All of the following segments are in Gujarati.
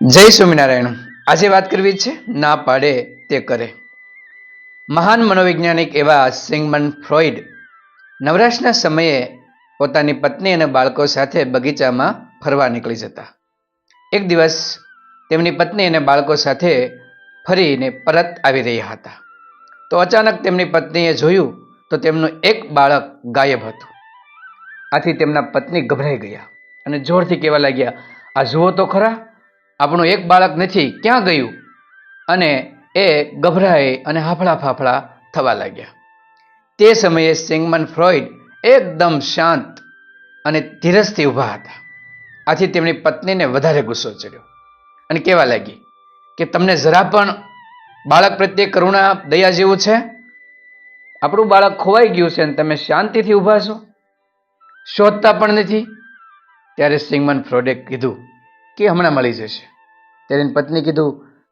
જય સ્વામિનારાયણ. આજે વાત કરવી છે ના પાડે તે કરે. મહાન મનોવૈજ્ઞાનિક એવા સિગમન્ડ ફ્રોઈડ નવરાશના સમયે પોતાની પત્ની અને બાળકો સાથે બગીચામાં ફરવા નીકળી જતા. એક દિવસ તેમની પત્ની અને બાળકો સાથે ફરીને પરત આવી રહ્યા હતા. તો અચાનક તેમની પત્નીએ જોયું તો તેમનું એક બાળક ગાયબ હતું. આથી તેમના પત્ની ગભરાઈ ગયા અને જોરથી કહેવા લાગ્યા, આ જુઓ તો ખરા, આપણું એક બાળક નથી, ક્યાં ગયું? અને એ ગભરાઈ અને હાફળા ફાફડા થવા લાગ્યા. તે સમયે સિગમન્ડ ફ્રોઈડ એકદમ શાંત અને ધીરજથી ઊભા હતા. આથી તેમની પત્નીને વધારે ગુસ્સો ચડ્યો અને કહેવા લાગી કે તમને જરા પણ બાળક પ્રત્યે કરુણા દયા જેવું છે? આપણું બાળક ખોવાઈ ગયું છે અને તમે શાંતિથી ઊભા છો, શોધતા પણ નથી. ત્યારે સિગમન્ડ ફ્રોઈડે કીધું કે હમણાં મળી જશે. ત્યારે એની પત્ની કીધું,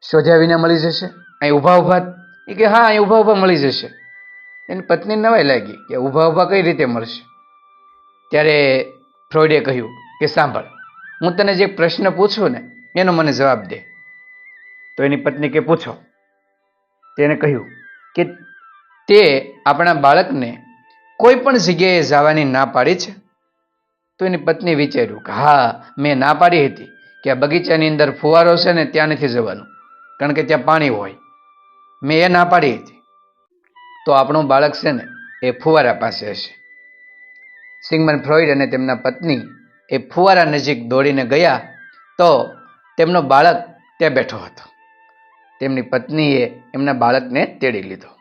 શોધ્યા વિના મળી જશે? અહીં ઊભા ઊભા? એ કે હા, અહીં ઊભા ઊભા મળી જશે. એની પત્ની નવાઈ લાગી કે ઊભા ઊભા કઈ રીતે મળશે? ત્યારે ફ્રોઈડે કહ્યું કે સાંભળ, હું તને જે પ્રશ્ન પૂછું ને એનો મને જવાબ દે. તો એની પત્ની કે પૂછો. તેને કહ્યું કે તે આપણા બાળકને કોઈ પણ જગ્યાએ જવાની ના પાડી છે? તો એની પત્ની વિચાર્યું કે હા, મેં ના પાડી હતી કે આ બગીચાની અંદર ફુવારો છે ને ત્યાં નથી જવાનું, કારણ કે ત્યાં પાણી હોય. મેં એ ના પાડી હતી. તો આપણું બાળક છે ને એ ફુવારા પાસે હશે. સિગમન્ડ ફ્રોઈડ અને તેમના પત્ની એ ફુવારા નજીક દોડીને ગયા તો તેમનો બાળક ત્યાં બેઠો હતો. તેમની પત્નીએ એમના બાળકને તેડી લીધો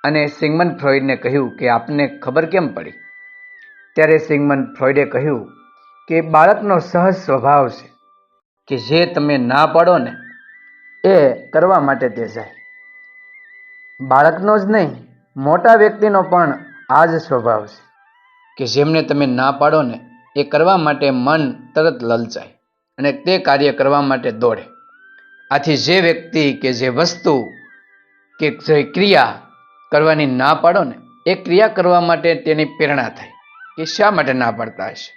અને સિગમન્ડ ફ્રોઈડને કહ્યું કે આપને ખબર કેમ પડી? ત્યારે સિગમન્ડ ફ્રોઈડે કહ્યું કે બાળકનો સહજ સ્વભાવ છે કે જે તમે ના પાડો ને એ કરવા માટે તે જાય. બાળકનો જ નહીં, મોટા વ્યક્તિનો પણ આ જ સ્વભાવ છે કે જેમને તમે ના પાડો ને એ કરવા માટે મન તરત લલચાય અને તે કાર્ય કરવા માટે દોડે. આથી જે વ્યક્તિ કે જે વસ્તુ કે જે ક્રિયા કરવાની ના પાડો ને એ ક્રિયા કરવા માટે તેની પ્રેરણા થાય કે શા માટે ના પાડતા હશે,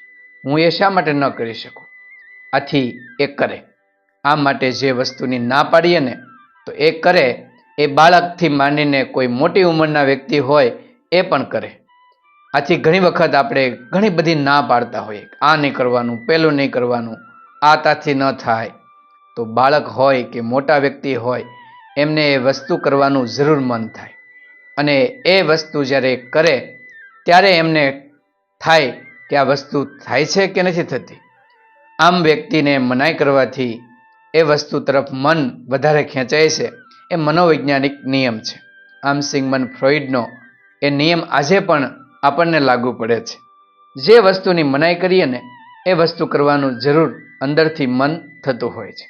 હું એ શા માટે ન કરી શકું, આથી એ કરે. આ માટે જે વસ્તુની ના પાડીએ ને તો એ કરે. એ બાળકથી માંડીને કોઈ મોટી ઉંમરના વ્યક્તિ હોય એ પણ કરે. આથી ઘણી વખત આપણે ઘણી બધી ના પાડતા હોઈએ, આ નહીં કરવાનું, પેલું નહીં કરવાનું, આ તાથી ન થાય. તો બાળક હોય કે મોટા વ્યક્તિ હોય એમને એ વસ્તુ કરવાનું જરૂર મન થાય અને એ વસ્તુ જ્યારે કરે ત્યારે એમને થાય કે આ વસ્તુ થાય છે કે નથી થતી. આમ વ્યક્તિને મનાઈ કરવાથી એ વસ્તુ તરફ મન વધારે ખેંચાય છે. એ મનોવૈજ્ઞાનિક નિયમ છે. આમ સિગમન્ડ ફ્રોઈડનો એ નિયમ આજે પણ આપણને લાગુ પડે છે. જે વસ્તુની મનાઈ કરીએ ને એ વસ્તુ કરવાનું જરૂર અંદરથી મન થતું હોય છે.